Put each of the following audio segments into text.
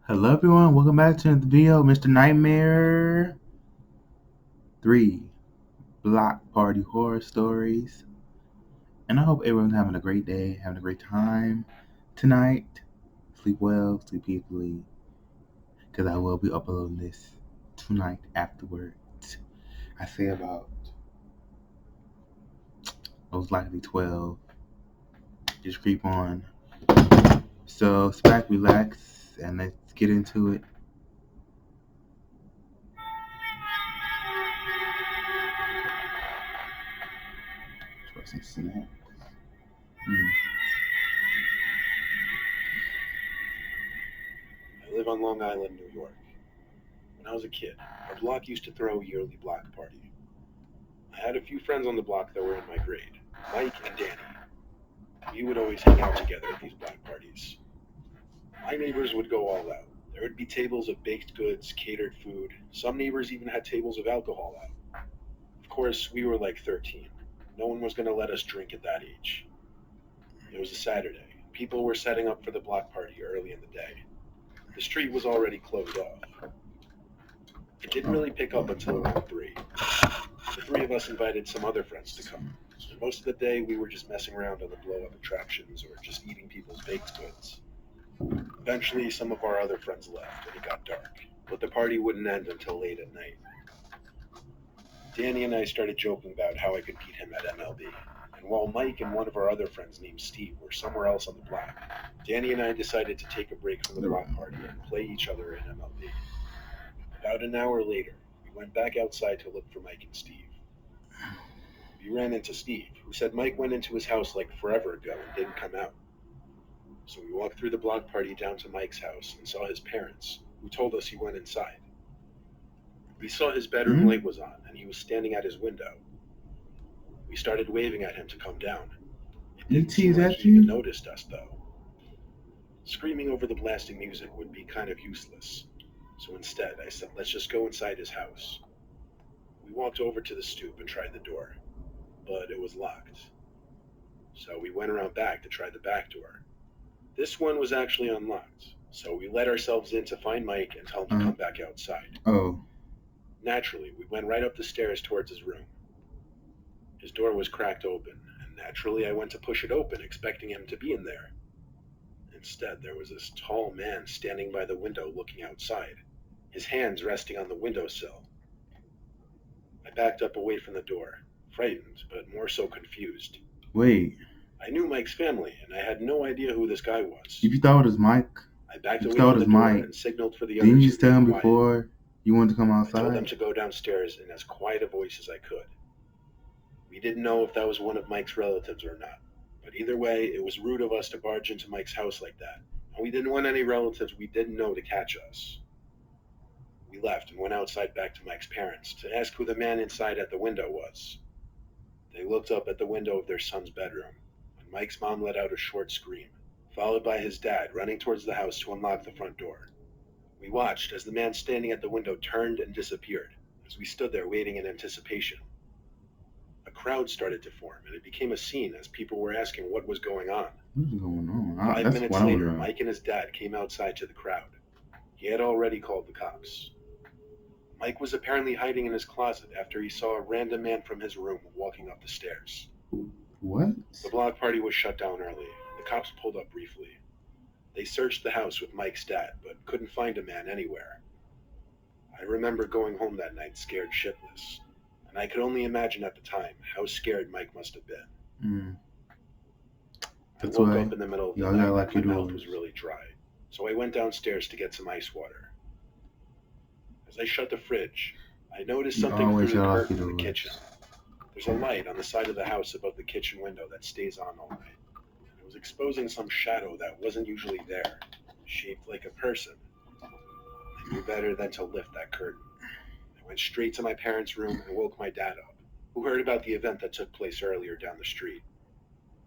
Hello everyone, welcome back to the video, Mr. Nightmare 3 Block Party Horror Stories. And I hope everyone's having a great day, having a great time tonight. Sleep well, sleep peacefully, because I will be uploading this tonight afterwards. I say about, most likely 12. Just creep on. So, sit back, relax, and let's get into it. Try some snacks. I live on Long Island, New York. When I was a kid, our block used to throw a yearly block party. I had a few friends on the block that were in my grade, Mike and Danny. We would always hang out together at these block parties. My neighbors would go all out. There would be tables of baked goods, catered food. Some neighbors even had tables of alcohol out. Of course, we were like 13. No one was going to let us drink at that age. It was a Saturday. People were setting up for the block party early in the day. The street was already closed off. It didn't really pick up until around 3. The three of us invited some other friends to come. And most of the day we were just messing around on the blow-up attractions or just eating people's baked goods. Eventually some of our other friends left and it got dark, but the party wouldn't end until late at night. Danny and I started joking about how I could beat him at MLB. And while Mike and one of our other friends named Steve were somewhere else on the block, Danny and I decided to take a break from the block party and play each other in MLB. About an hour later, we went back outside to look for Mike and Steve. We ran into Steve, who said Mike went into his house like forever ago and didn't come out. So we walked through the block party down to Mike's house and saw his parents, who told us he went inside. We saw his bedroom light was on and he was standing at his window. We started waving at him to come down. It didn't seem like he even noticed us, though. Screaming over the blasting music would be kind of useless. So instead, I said, let's just go inside his house. We walked over to the stoop and tried the door, but it was locked. So we went around back to try the back door. This one was actually unlocked, so we let ourselves in to find Mike and tell him to come back outside. Oh. Naturally, we went right up the stairs towards his room. His door was cracked open, and naturally I went to push it open, expecting him to be in there. Instead, there was this tall man standing by the window looking outside, his hands resting on the windowsill. I backed up away from the door, frightened, but more so confused. Wait. I knew Mike's family, and I had no idea who this guy was. If you thought it was Mike, I backed away from the door and signaled for the others. Didn't you just tell him before you wanted to come outside? I told them to go downstairs in as quiet a voice as I could. We didn't know if that was one of Mike's relatives or not, but either way, it was rude of us to barge into Mike's house like that, and we didn't want any relatives we didn't know to catch us. We left and went outside back to Mike's parents to ask who the man inside at the window was. They looked up at the window of their son's bedroom, and Mike's mom let out a short scream, followed by his dad running towards the house to unlock the front door. We watched as the man standing at the window turned and disappeared, as we stood there waiting in anticipation. A crowd started to form, and it became a scene as people were asking what was going on. What's going on? 5 minutes later, Mike and his dad came outside to the crowd. He had already called the cops. Mike was apparently hiding in his closet after he saw a random man from his room walking up the stairs. What? The block party was shut down early. The cops pulled up briefly. They searched the house with Mike's dad, but couldn't find a man anywhere. I remember going home that night scared shitless, and I could only imagine at the time how scared Mike must have been. I woke up in the middle of the night and my mouth was really dry, so I went downstairs to get some ice water. As I shut the fridge, I noticed something through the curtain in the kitchen. There's a light on the side of the house above the kitchen window that stays on all night. It was exposing some shadow that wasn't usually there, shaped like a person. I knew better than to lift that curtain. I went straight to my parents' room and woke my dad up, who heard about the event that took place earlier down the street.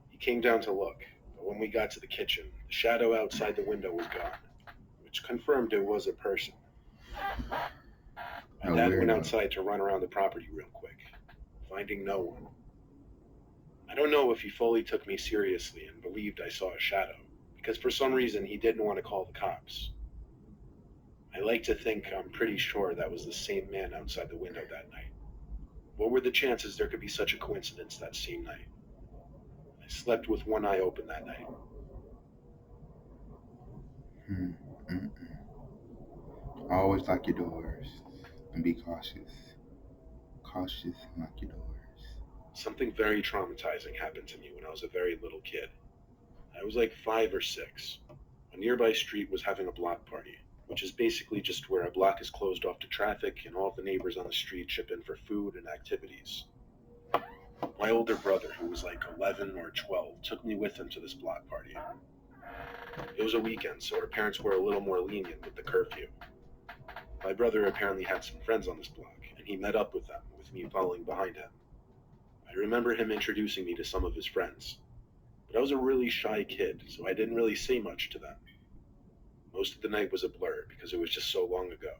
He came down to look, but when we got to the kitchen, the shadow outside the window was gone, which confirmed it was a person. My dad went outside to run around the property real quick, finding no one. I don't know if he fully took me seriously and believed I saw a shadow, because for some reason he didn't want to call the cops. I like to think I'm pretty sure that was the same man outside the window that night. What were the chances there could be such a coincidence that same night? I slept with one eye open that night. Hmm. Mm-mm. Always lock your doors and be cautious. Cautious and lock your doors. Something very traumatizing happened to me when I was a very little kid. I was like 5 or 6. A nearby street was having a block party, which is basically just where a block is closed off to traffic and all the neighbors on the street chip in for food and activities. My older brother, who was like 11 or 12, took me with him to this block party. It was a weekend, so our parents were a little more lenient with the curfew. My brother apparently had some friends on this block, and he met up with them, with me following behind him. I remember him introducing me to some of his friends, but I was a really shy kid, so I didn't really say much to them. Most of the night was a blur because it was just so long ago,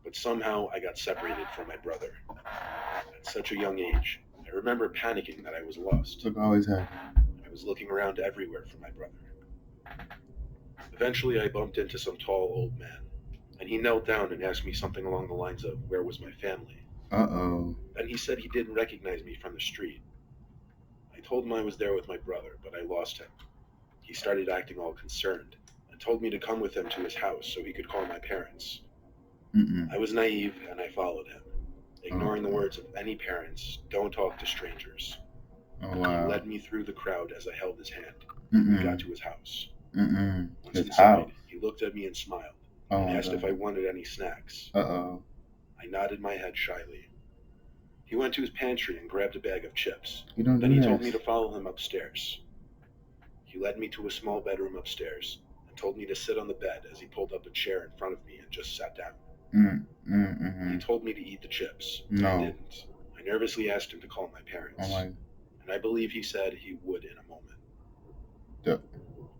but somehow I got separated from my brother. At such a young age, I remember panicking that I was lost. Look, always happen. I was looking around everywhere for my brother. Eventually, I bumped into some tall old man, and he knelt down and asked me something along the lines of, "Where was my family?" Uh-oh. Then he said he didn't recognize me from the street. I told him I was there with my brother, but I lost him. He started acting all concerned and told me to come with him to his house so he could call my parents. Mm-mm. I was naive and I followed him, ignoring the Okay. words of any parents, "Don't talk to strangers." Oh, He wow. led me through the crowd as I held his hand. We got Mm-mm. to his house. Mm-mm. Once His inside, house. he looked at me and smiled Oh, and my asked if I God. wanted any snacks. Uh-oh. I nodded my head shyly. He went to his pantry and grabbed a bag of chips. You don't Then do he told me to that. follow him upstairs. He led me to a small bedroom upstairs and told me to sit on the bed as he pulled up a chair in front of me and just sat down. He Mm-mm. told me to eat the chips, but I No. didn't. I nervously asked him to call my Oh, parents, my. and I believe he said he would in a moment. The,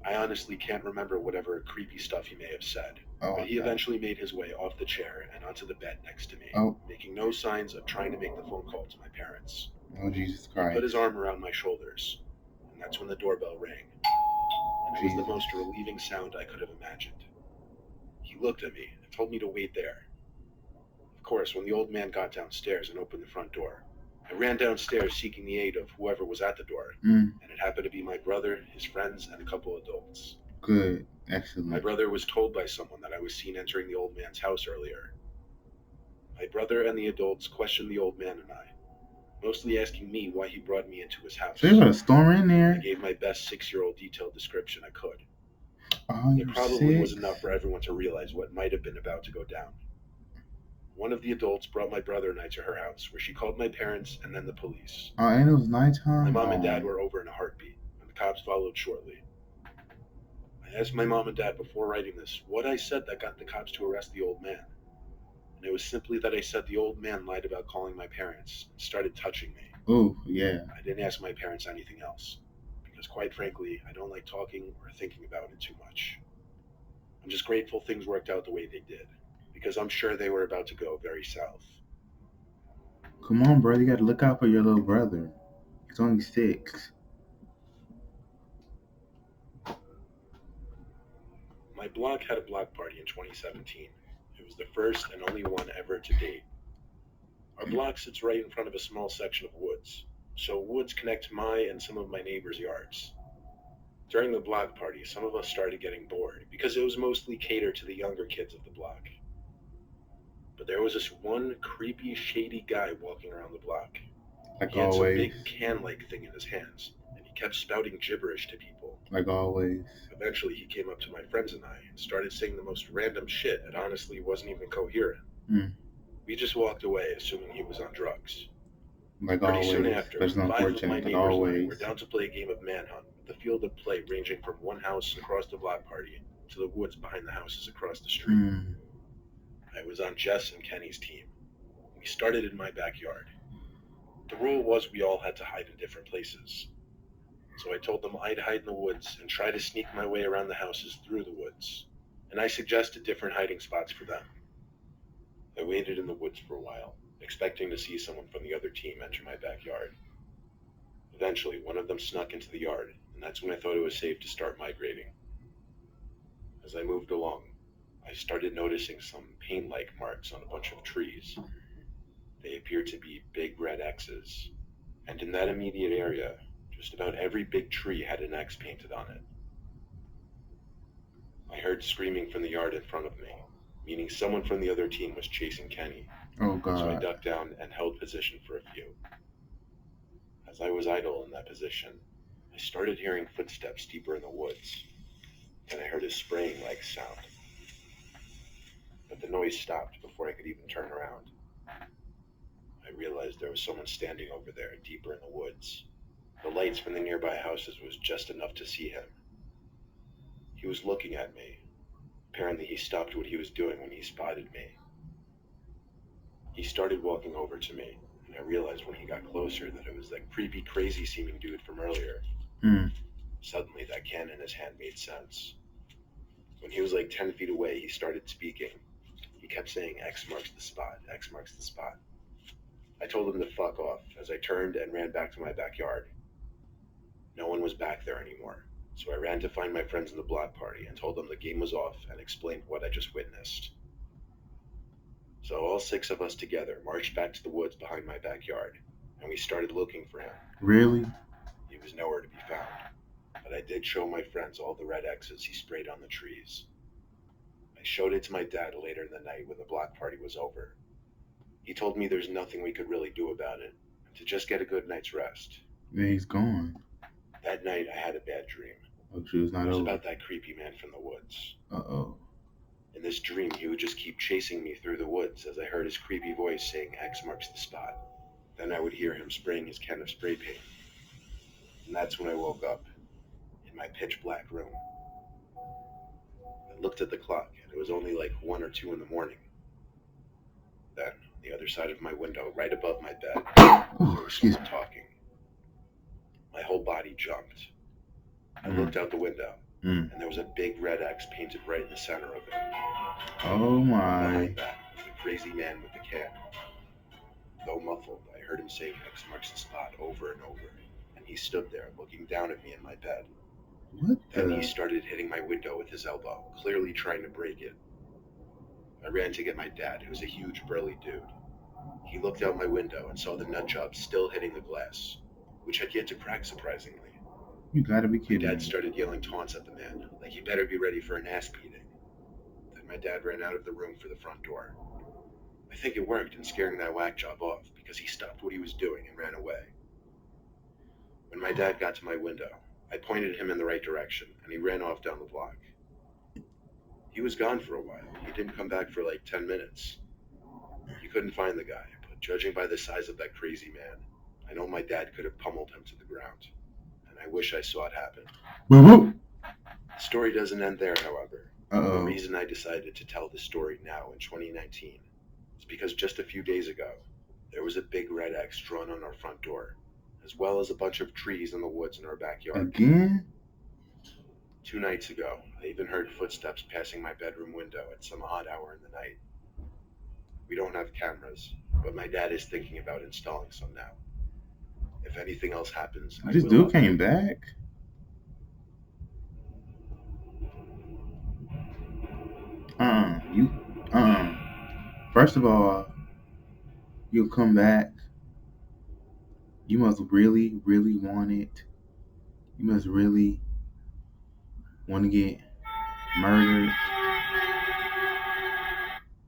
I honestly can't remember whatever creepy stuff he may have said, oh, but my he God. eventually made his way off the chair and onto the bed next to me, Oh. making no signs of trying to make the phone call to my parents. Oh, Jesus He put Christ. his arm around my shoulders, and that's when the doorbell rang, and it was the Jesus. most relieving sound I could have imagined. He looked at me and told me to wait there. Of course, when the old man got downstairs and opened the front door, I ran downstairs seeking the aid of whoever was at the door, Mm. and it happened to be my brother, his friends, and a couple adults. Good. My Excellent. brother was told by someone that I was seen entering the old man's house earlier. My brother and the adults questioned the old man and I, mostly asking me why he brought me into his house. So you're gonna storm in I there? gave my best 6-year-old detailed description I could. Oh, It you're probably was 6? enough for everyone to realize what might have been about to go down. One of the adults brought my brother and I to her house, where she called my parents and then the police. Oh, and it was My nighttime? mom and dad Oh. were over in a heartbeat, and the cops followed shortly. I asked my mom and dad before writing this what I said that got the cops to arrest the old man, and it was simply that I said the old man lied about calling my parents and started touching me. Oh, yeah. I didn't ask my parents anything else, because quite frankly, I don't like talking or thinking about it too much. I'm just grateful things worked out the way they did, because I'm sure they were about to go very south. Come on, brother. You gotta look out for your little brother. He's only 6. My block had a block party in 2017. It was the first and only one ever to date. Our block sits right in front of a small section of woods, so woods connect my and some of my neighbors' yards. During the block party, some of us started getting bored because it was mostly catered to the younger kids of the block. But there was this one creepy, shady guy walking around the block. Like He had some always. big can-like thing in his hands, and he kept spouting gibberish to people. Like always. Eventually, he came up to my friends and I and started saying the most random shit that honestly wasn't even coherent. Mm. We just walked away, assuming he was on drugs. Like Pretty soon always. after, But it's 5 of my unfortunate. Like neighbors and I always. were down to play a game of manhunt with the field of play ranging from one house across the block party to the woods behind the houses across the street. Mm. I was on Jess and Kenny's team. We started in my backyard. The rule was we all had to hide in different places. So I told them I'd hide in the woods and try to sneak my way around the houses through the woods, and I suggested different hiding spots for them. I waited in the woods for a while, expecting to see someone from the other team enter my backyard. Eventually, one of them snuck into the yard, and that's when I thought it was safe to start migrating. As I moved along, I started noticing some paint-like marks on a bunch of trees. They appeared to be big red X's, and in that immediate area, just about every big tree had an X painted on it. I heard screaming from the yard in front of me, meaning someone from the other team was chasing Kenny, Oh so I God. ducked down and held position for a few. As I was idle in that position, I started hearing footsteps deeper in the woods. Then I heard a spraying-like sound, but the noise stopped before I could even turn around. I realized there was someone standing over there, deeper in the woods. The lights from the nearby houses was just enough to see him. He was looking at me. Apparently he stopped what he was doing when he spotted me. He started walking over to me, and I realized when he got closer that it was that creepy, crazy-seeming dude from earlier. Hmm. Suddenly that can in his hand made sense. When he was like 10 feet away, he started speaking. He kept saying, X marks the spot, X marks the spot. I told him to fuck off as I turned and ran back to my backyard. No one was back there anymore, so I ran to find my friends in the block party and told them the game was off and explained what I just witnessed. So all 6 of us together marched back to the woods behind my backyard, and we started looking for him. Really? He was nowhere to be found, but I did show my friends all the red X's he sprayed on the trees. I showed it to my dad later in the night when the block party was over. He told me there's nothing we could really do about it, and to just get a good night's rest. Yeah, he's gone. That night I had a bad dream. Oh, she was It not was over. about that creepy man from the woods. Uh-oh. In this dream, he would just keep chasing me through the woods as I heard his creepy voice saying X marks the spot. Then I would hear him spraying his can of spray paint. And that's when I woke up, in my pitch black room. I looked at the clock, and it was only like 1 or 2 in the morning. Then, on the other side of my window, right above my bed, Oh, there was excuse someone me. talking. My whole body jumped. I looked out the window, Mm. and there was a big red X painted right in the center of it. Oh my. Behind that was the crazy man with the can. Though muffled, I heard him say X marks the spot over and over, and he stood there looking down at me in my bed. What Then he the? started hitting my window with his elbow, clearly trying to break it. I ran to get my dad, who was a huge burly dude. He looked out my window and saw the nut job still hitting the glass, which had yet to crack surprisingly. You gotta be My kidding dad me. started yelling taunts at the man, like he better be ready for an ass beating. Then my dad ran out of the room for the front door. I think it worked in scaring that whack job off, because he stopped what he was doing and ran away. When my dad got to my window, I pointed him in the right direction, and he ran off down the block. He was gone for a while. He didn't come back for like 10 minutes. He couldn't find the guy, but judging by the size of that crazy man, I know my dad could have pummeled him to the ground, and I wish I saw it happen. Woo-woo. The story doesn't end there, however. The Uh-oh. reason I decided to tell this story now in 2019 is because just a few days ago, there was a big red X drawn on our front door, as well as a bunch of trees in the woods in our backyard. Again? 2 nights ago, I even heard footsteps passing my bedroom window at some odd hour in the night. We don't have cameras, but my dad is thinking about installing some now. If anything else happens, I This will dude update. came back? You first of all, you'll come back. You must really, really want it. You must really want to get murdered.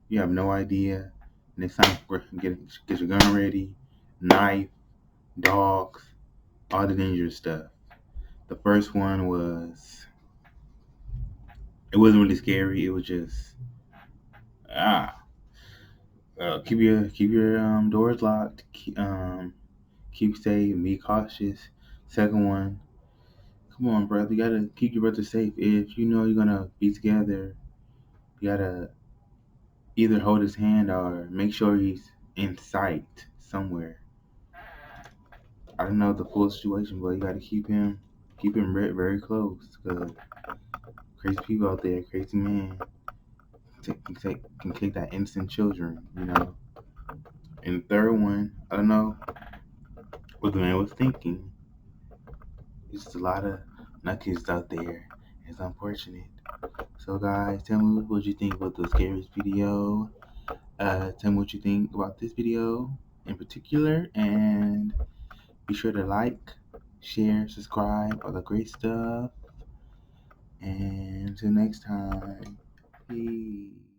You have no idea. Next time, get your gun ready, knife, dogs, all the dangerous stuff. The first one it wasn't really scary. It was just keep your doors locked. Keep safe and be cautious. Second one, come on, brother. You gotta keep your brother safe. If you know you're gonna be together, you gotta either hold his hand or make sure he's in sight somewhere. I don't know the full situation, but you gotta keep him very close. Cause crazy people out there, crazy man, can take that innocent children, you know. And the third one, I don't know what the man was thinking. There's just a lot of nutkids out there. It's unfortunate. So guys, tell me what you think about the scariest video. Tell me what you think about this video in particular, and be sure to like, share, subscribe, all the great stuff. And until next time, peace.